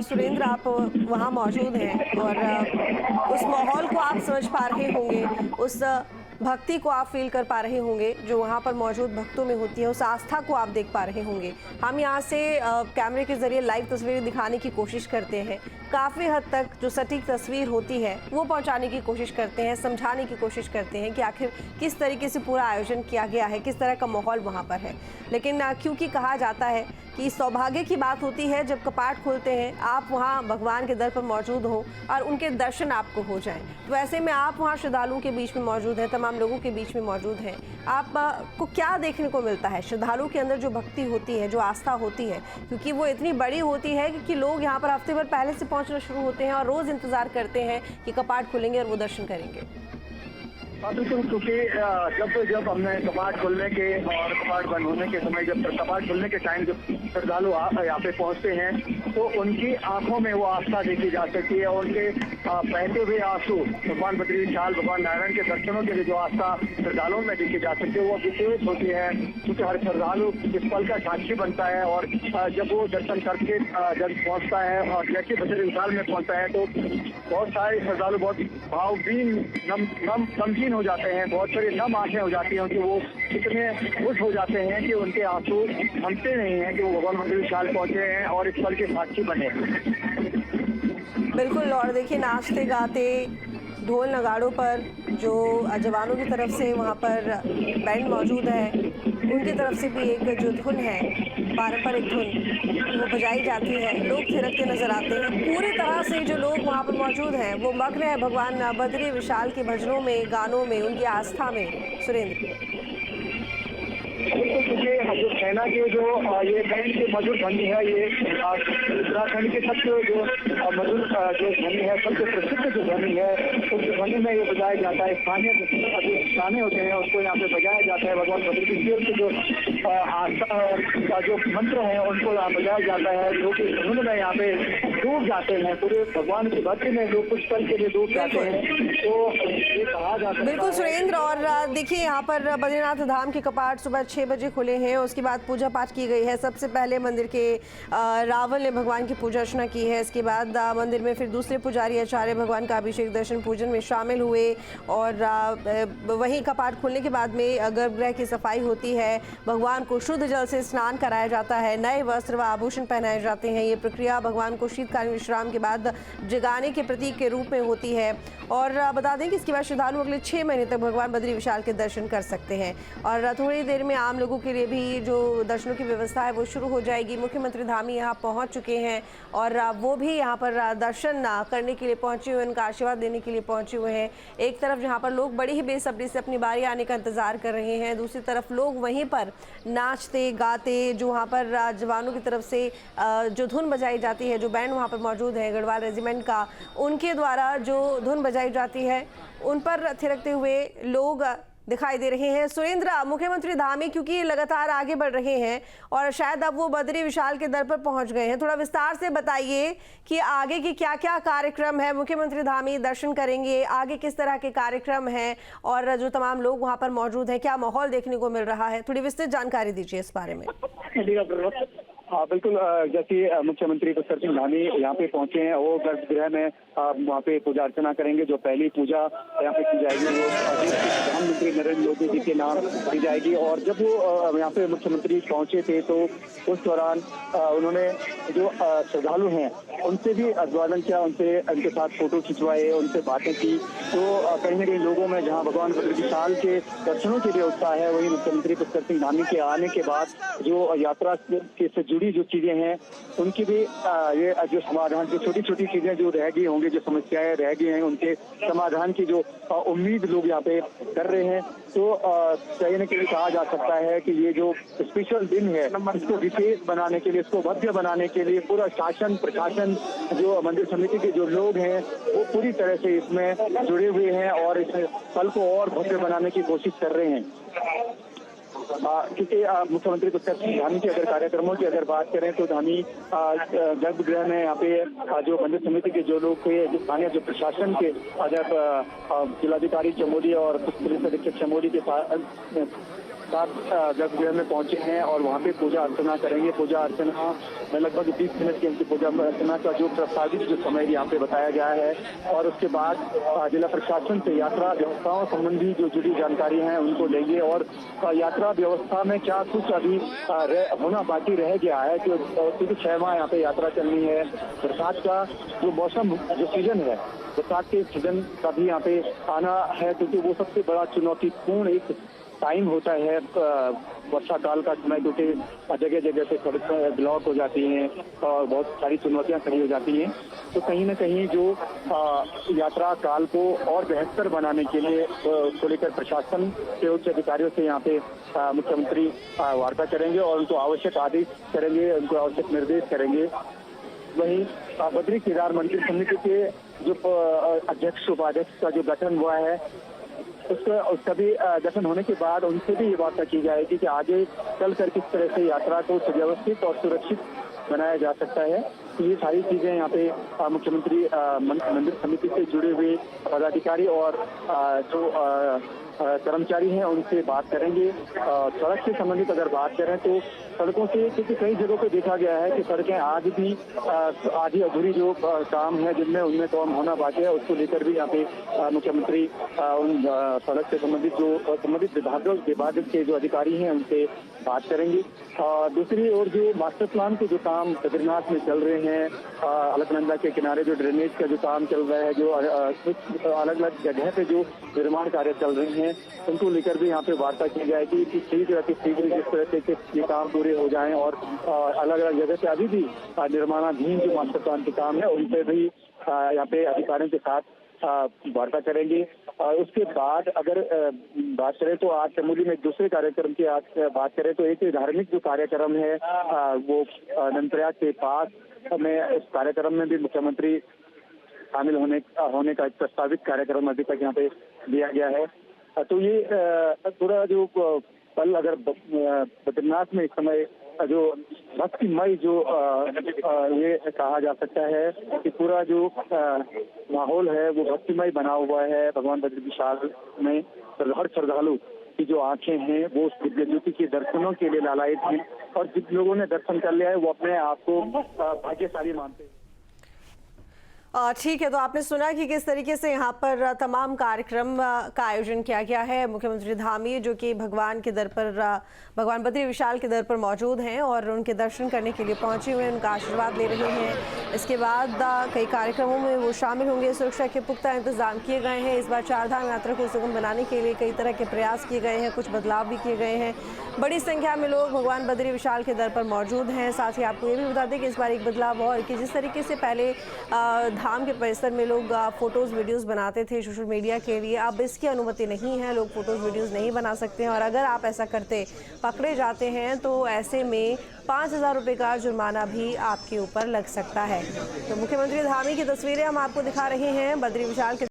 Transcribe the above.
सुरेंद्र, आप वहाँ मौजूद हैं और उस माहौल को आप समझ पा रहे होंगे, उस भक्ति को आप फील कर पा रहे होंगे जो वहाँ पर मौजूद भक्तों में होती है, उस आस्था को आप देख पा रहे होंगे। हम यहाँ से कैमरे के ज़रिए लाइव तस्वीरें दिखाने की कोशिश करते हैं। काफ़ी हद तक जो सटीक तस्वीर होती है वो पहुँचाने की कोशिश करते हैं, समझाने की कोशिश करते हैं कि आखिर किस तरीके से पूरा आयोजन किया गया है, किस तरह का माहौल वहाँ पर है। लेकिन क्योंकि कहा जाता है कि सौभाग्य की बात होती है जब कपाट खुलते हैं, आप वहाँ भगवान के दर पर मौजूद हो और उनके दर्शन आपको हो जाएं। तो ऐसे में आप वहाँ श्रद्धालुओं के बीच में मौजूद हैं, तमाम लोगों के बीच में मौजूद हैं। आप को क्या देखने को मिलता है? श्रद्धालुओं के अंदर जो भक्ति होती है, जो आस्था होती है, क्योंकि वो इतनी बड़ी होती है कि लोग यहाँ पर हफ्ते भर पहले से पहुँचना शुरू होते हैं और रोज़ इंतज़ार करते हैं कि कपाट खुलेंगे और वो दर्शन करेंगे। बिल्कुल, क्योंकि जब हमने कपाट खुलने के और कपाट बंद होने के समय, जब कपाट खुलने के टाइम जब श्रद्धालु यहाँ पे पहुँचते हैं तो उनकी आंखों में वो आस्था देखी जा सकती है। उनके बहते हुए आंसू भगवान बद्री विशाल, भगवान नारायण के दर्शनों के लिए जो आस्था श्रद्धालुओं में देखी जा सकती है वो विशेष होती है, क्योंकि हर श्रद्धालु इस पल का साक्षी बनता है। और जब वो दर्शन करके जब पहुँचता है और जैसे बद्री विशाल में पहुँचता है तो बहुत सारे श्रद्धालु बहुत भावहीन गमगीन हो जाते हैं, बहुत सारी नम आंखें हो जाती हैं कि वो इतने खुश हो जाते हैं कि उनके आंसू थमते नहीं हैं कि वो भगवान बद्री विशाल पहुंचे हैं और इस पल के साक्षी बने। बिल्कुल, और देखिए नाचते गाते ढोल नगाड़ों पर जो जवानों की तरफ से वहाँ पर बैंड मौजूद है, उनकी तरफ से भी एक जो धुन है, पारंपरिक धुन, वो बजाई जाती है। लोग थिरकते नजर आते हैं। पूरी तरह से जो लोग वहाँ पर मौजूद हैं वो मग्न है भगवान बद्री विशाल के भजनों में, गानों में, उनकी आस्था में। सुरेंद्र, क्योंकि जो सेना के जो ये बैंड के मधुर ध्वनि है, ये उत्तराखंड के सबसे जो मधुर जो ध्वनि है, सबसे प्रसिद्ध जो ध्वनि है, उस ध्वनि में ये बजाया जाता है। स्थानीय जो गाने होते हैं उसको यहाँ पे बजाया जाता है। भगवान बद्री विशाल के जो आस्था का जो मंत्र है उनको यहाँ बजाया जाता है, जो कि धुन में यहाँ पे डूब जाते हैं। पूरे भगवान की भक्ति में लोग कुछ पल के लिए डूब जाते हैं। तो ये कहा जाता है। बिल्कुल सुरेंद्र, और देखिए यहाँ पर बद्रीनाथ धाम के कपाट सुबह 6 बजे खुले हैं। उसके बाद पूजा पाठ की गई है। सबसे पहले मंदिर के रावल ने भगवान की पूजा अर्चना की है। इसके बाद मंदिर में फिर दूसरे पुजारी आचार्य भगवान का अभिषेक दर्शन पूजन में शामिल हुए और वहीं कपाट खुलने के बाद में गर्भगृह की सफाई होती है। भगवान को शुद्ध जल से स्नान कराया जाता है, नए वस्त्र व आभूषण पहनाए जाते हैं। ये प्रक्रिया भगवान को शीतकालीन विश्राम के बाद जगाने के प्रतीक के रूप में होती है। और बता दें कि इसके बाद श्रद्धालु अगले 6 महीने तक भगवान बद्री विशाल के दर्शन कर सकते हैं। और थोड़ी देर में आम लोगों के लिए भी जो दर्शनों की व्यवस्था है वो शुरू हो जाएगी। मुख्यमंत्री धामी यहाँ पहुँच चुके हैं और वो भी यहाँ पर दर्शन करने के लिए पहुँचे हुए, उनका आशीर्वाद देने के लिए पहुँचे हुए हैं। एक तरफ जहाँ पर लोग बड़ी ही बेसब्री से अपनी बारी आने का इंतज़ार कर रहे हैं, दूसरी तरफ लोग वहीं पर नाचते गाते, जो वहाँ पर जवानों की तरफ से जो धुन बजाई जाती है, जो बैंड वहाँ पर मौजूद है गढ़वाल रेजिमेंट का, उनके द्वारा जो धुन बजाई जाती है उन पर थिरकते हुए लोग दिखाई दे रहे हैं। सुरेंद्र, मुख्यमंत्री धामी क्योंकि लगातार आगे बढ़ रहे हैं और शायद अब वो बद्री विशाल के दर पर पहुंच गए हैं, थोड़ा विस्तार से बताइए कि आगे की क्या क्या कार्यक्रम है। मुख्यमंत्री धामी दर्शन करेंगे, आगे किस तरह के कार्यक्रम हैं और जो तमाम लोग वहां पर मौजूद हैं, क्या माहौल देखने को मिल रहा है? थोड़ी विस्तृत जानकारी दीजिए इस बारे में। हाँ बिल्कुल, जैसे मुख्यमंत्री पुष्कर सिंह धामी यहाँ पे पहुंचे हैं, वो गर्भगृह में वहाँ पे पूजा अर्चना करेंगे। जो पहली पूजा यहाँ पे की जाएगी वो प्रधानमंत्री नरेंद्र मोदी जी के नाम की जाएगी। और जब वो यहाँ पे मुख्यमंत्री पहुंचे थे तो उस दौरान उन्होंने जो श्रद्धालु हैं उनसे भी अभिवादन किया, उनके साथ फोटो खिंचवाए, उनसे बातें की। तो कहीं न कहीं लोगों में जहाँ भगवान बद्री विशाल के दर्शनों के लिए उत्साह है, वही मुख्यमंत्री पुष्कर सिंह धामी के आने के बाद जो यात्रा से जुड़ी जो चीजें हैं उनकी भी ये जो समाधान, जो छोटी छोटी चीजें जो रह गई होंगी, जो समस्याएं रह गई हैं, उनके समाधान की जो उम्मीद लोग यहाँ पे कर रहे हैं। तो कहीं न कहीं कहा जा सकता है कि ये जो स्पेशल दिन है इसको विशेष बनाने के लिए, इसको भव्य बनाने के लिए पूरा शासन प्रशासन, जो मंदिर समिति के जो लोग हैं वो पूरी तरह से इसमें जुड़े हुए हैं और इस पल को और भव्य बनाने की कोशिश कर रहे हैं। क्योंकि मुख्यमंत्री पुष्कर सिंह धामी के अगर कार्यक्रमों की अगर बात करें तो धामी गर्भगृह में यहाँ पे जो मंदिर समिति के जो लोग थे, जो स्थानीय जो प्रशासन के जिलाधिकारी चमोली और पुलिस अधीक्षक चमोली के साथ साथ गर्भगृह में पहुंचे हैं और वहां पे पूजा अर्चना करेंगे। पूजा अर्चना में लगभग 20 मिनट की उनकी पूजा अर्चना का जो प्रस्तावित जो समय यहाँ पे बताया गया है, और उसके बाद जिला प्रशासन से यात्रा व्यवस्थाओं संबंधी जो जुड़ी जानकारी है उनको लेंगे और यात्रा व्यवस्था में क्या कुछ अभी होना बाकी रह गया है, क्योंकि 6 माह यहाँ पे यात्रा चलनी है। बरसात का जो मौसम जो सीजन है, बरसात के सीजन का भी यहाँ पे आना है, क्योंकि वो सबसे बड़ा चुनौतीपूर्ण एक टाइम होता है वर्षा काल का समय, क्योंकि जगह जगह पे सड़कें ब्लॉक हो जाती हैं और बहुत सारी चुनौतियां खड़ी हो जाती हैं। तो कहीं ना कहीं जो यात्रा काल को और बेहतर बनाने के लिए उसको लेकर प्रशासन के उच्च अधिकारियों से यहाँ पे मुख्यमंत्री वार्ता करेंगे और उनको आवश्यक आदेश करेंगे, उनको आवश्यक निर्देश करेंगे। वहीं बद्री केदार मंदिर समिति के जो अध्यक्ष उपाध्यक्ष का जो गठन हुआ है, उसका भी गठन होने के बाद उनसे भी ये वार्ता की जाएगी कि आगे चलकर किस तरह से यात्रा को सुव्यवस्थित और सुरक्षित बनाया जा सकता है। तो ये सारी चीजें यहाँ पे मुख्यमंत्री मंदिर समिति से जुड़े हुए पदाधिकारी और जो कर्मचारी हैं उनसे बात करेंगे। सड़क से संबंधित अगर बात करें तो सड़कों से, क्योंकि कई जगहों पे देखा गया है कि सड़कें आज भी आधी अधूरी जो काम है जिनमें उनमें काम होना बाकी है, उसको लेकर भी यहाँ पे मुख्यमंत्री उन सड़क से संबंधित विभाग के जो अधिकारी हैं उनसे बात करेंगे। दूसरी ओर जो मास्टर प्लान के जो काम बद्रीनाथ में चल रहे हैं, अलकनंदा के किनारे जो ड्रेनेज का जो काम चल रहा है, जो कुछ अलग अलग जगह पे जो निर्माण कार्य चल रहे हैं, उनको लेकर भी यहाँ पे वार्ता की जाएगी कि शीघ्र जिस तरह से ये काम पूरे हो जाएं और अलग अलग जगह पे अभी भी निर्माणाधीन जो मास्टर प्लान के काम है उन पे भी यहाँ पे अधिकारियों के साथ वार्ता करेंगे। उसके बाद अगर बात करें तो आज चमोली में एक दूसरे कार्यक्रम की आज बात करें तो एक धार्मिक जो कार्यक्रम है वो नंदप्रयाग के पास में, इस कार्यक्रम में भी मुख्यमंत्री शामिल होने का एक प्रस्तावित कार्यक्रम अभी तक यहाँ पे दिया गया है। तो ये पूरा जो पल अगर बद्रीनाथ में इस समय जो भक्तिमय जो ये कहा जा सकता है कि पूरा जो माहौल है वो भक्तिमय बना हुआ है। भगवान बद्री विशाल में हर श्रद्धालु की जो आंखें हैं वो उस दिव्य ज्योति के दर्शनों के लिए लालायित हैं और जिन लोगों ने दर्शन कर लिया है वो अपने आप को भाग्यशाली मानते हैं। ठीक है, तो आपने सुना कि किस तरीके से यहाँ पर तमाम कार्यक्रम का आयोजन किया गया है। मुख्यमंत्री धामी जो कि भगवान के दर पर, भगवान बद्री विशाल के दर पर मौजूद हैं और उनके दर्शन करने के लिए पहुंचे हुए हैं, उनका आशीर्वाद ले रहे हैं। इसके बाद कई कार्यक्रमों में वो शामिल होंगे। सुरक्षा के पुख्ता इंतजाम किए गए हैं। इस बार चारधाम यात्रा को सुगम बनाने के लिए कई तरह के प्रयास किए गए हैं, कुछ बदलाव भी किए गए हैं। बड़ी संख्या में लोग भगवान बद्री विशाल के दर पर मौजूद हैं। साथ ही आपको ये भी बता दें कि इस बार एक बदलाव और कि जिस तरीके से पहले धाम के परिसर में लोग फोटोज़ वीडियोस बनाते थे सोशल मीडिया के लिए, अब इसकी अनुमति नहीं है, लोग फोटोज़ वीडियोस नहीं बना सकते हैं और अगर आप ऐसा करते पकड़े जाते हैं तो ऐसे में 5,000 रुपये का जुर्माना भी आपके ऊपर लग सकता है। तो मुख्यमंत्री धामी की तस्वीरें हम आपको दिखा रहे हैं बद्री विशाल के